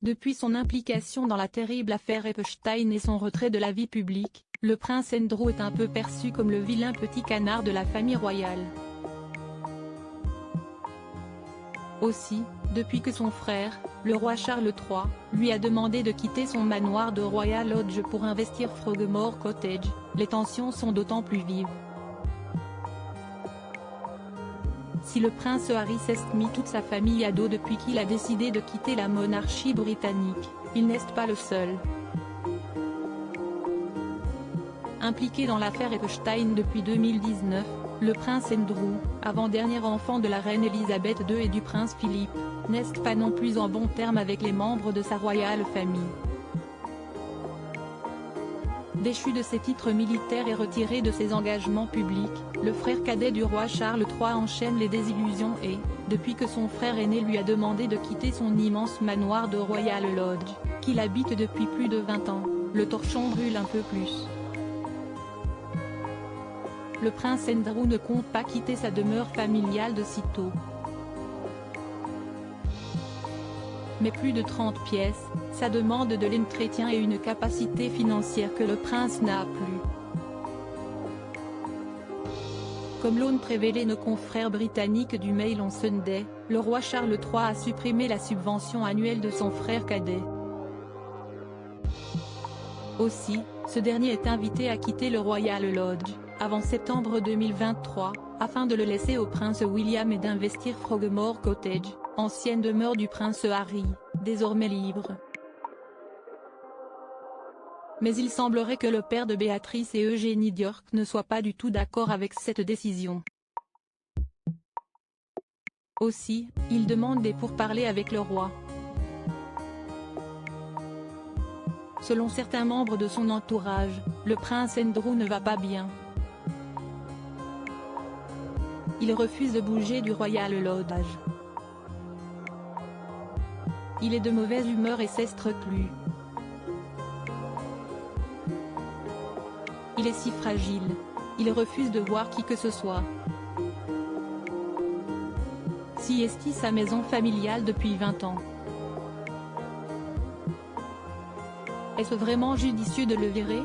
Depuis son implication dans la terrible affaire Epstein et son retrait de la vie publique, le prince Andrew est un peu perçu comme le vilain petit canard de la famille royale. Aussi, depuis que son frère, le roi Charles III, lui a demandé de quitter son manoir de Royal Lodge pour investir Frogmore Cottage, les tensions sont d'autant plus vives. Si le prince Harry s'est mis toute sa famille à dos depuis qu'il a décidé de quitter la monarchie britannique, il n'est pas le seul. Impliqué dans l'affaire Epstein depuis 2019, le prince Andrew, avant-dernier enfant de la reine Elisabeth II et du prince Philippe, n'est pas non plus en bons termes avec les membres de sa royale famille. Déchu de ses titres militaires et retiré de ses engagements publics, le frère cadet du roi Charles III enchaîne les désillusions et, depuis que son frère aîné lui a demandé de quitter son immense manoir de Royal Lodge, qu'il habite depuis plus de 20 ans, le torchon brûle un peu plus. Le prince Andrew ne compte pas quitter sa demeure familiale de sitôt. Mais plus de 30 pièces, ça demande de l'entretien et une capacité financière que le prince n'a plus. Comme l'ont révélé nos confrères britanniques du Mail on Sunday, le roi Charles III a supprimé la subvention annuelle de son frère cadet. Aussi, ce dernier est invité à quitter le Royal Lodge, avant septembre 2023, afin de le laisser au prince William et d'investir Frogmore Cottage, ancienne demeure du prince Harry, désormais libre. Mais il semblerait que le père de Béatrice et Eugénie d'York ne soit pas du tout d'accord avec cette décision. Aussi, il demande des pourparlers avec le roi. Selon certains membres de son entourage, le prince Andrew ne va pas bien. Il refuse de bouger du Royal Lodge. Il est de mauvaise humeur et s'estre plus. Il est si fragile. Il refuse de voir qui que ce soit. Si est sa maison familiale depuis 20 ans. Est-ce vraiment judicieux de le virer?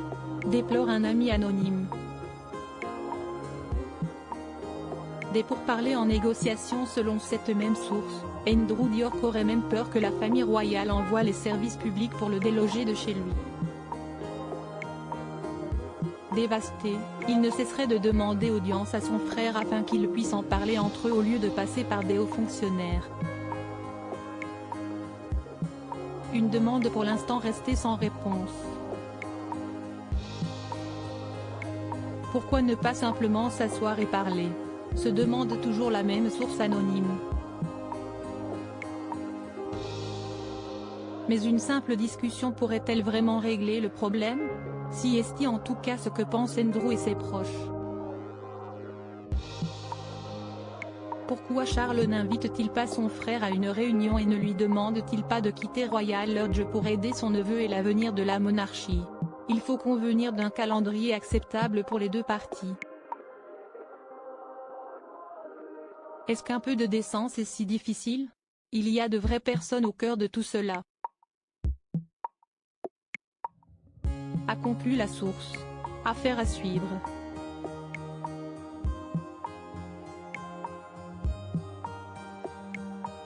Déplore un ami anonyme. Des pourparlers en négociation selon cette même source, Andrew d'York aurait même peur que la famille royale envoie les services publics pour le déloger de chez lui. Dévasté, il ne cesserait de demander audience à son frère afin qu'ils puissent en parler entre eux au lieu de passer par des hauts fonctionnaires. Une demande pour l'instant restée sans réponse. Pourquoi ne pas simplement s'asseoir et parler? Se demande toujours la même source anonyme. Mais une simple discussion pourrait-elle vraiment régler le problème? Si est en tout cas ce que pensent Andrew et ses proches. Pourquoi Charles n'invite-t-il pas son frère à une réunion et ne lui demande-t-il pas de quitter Royal Lodge pour aider son neveu et l'avenir de la monarchie? Il faut convenir d'un calendrier acceptable pour les deux parties. Est-ce qu'un peu de décence est si difficile? Il y a de vraies personnes au cœur de tout cela. A conclu la source. Affaire à suivre.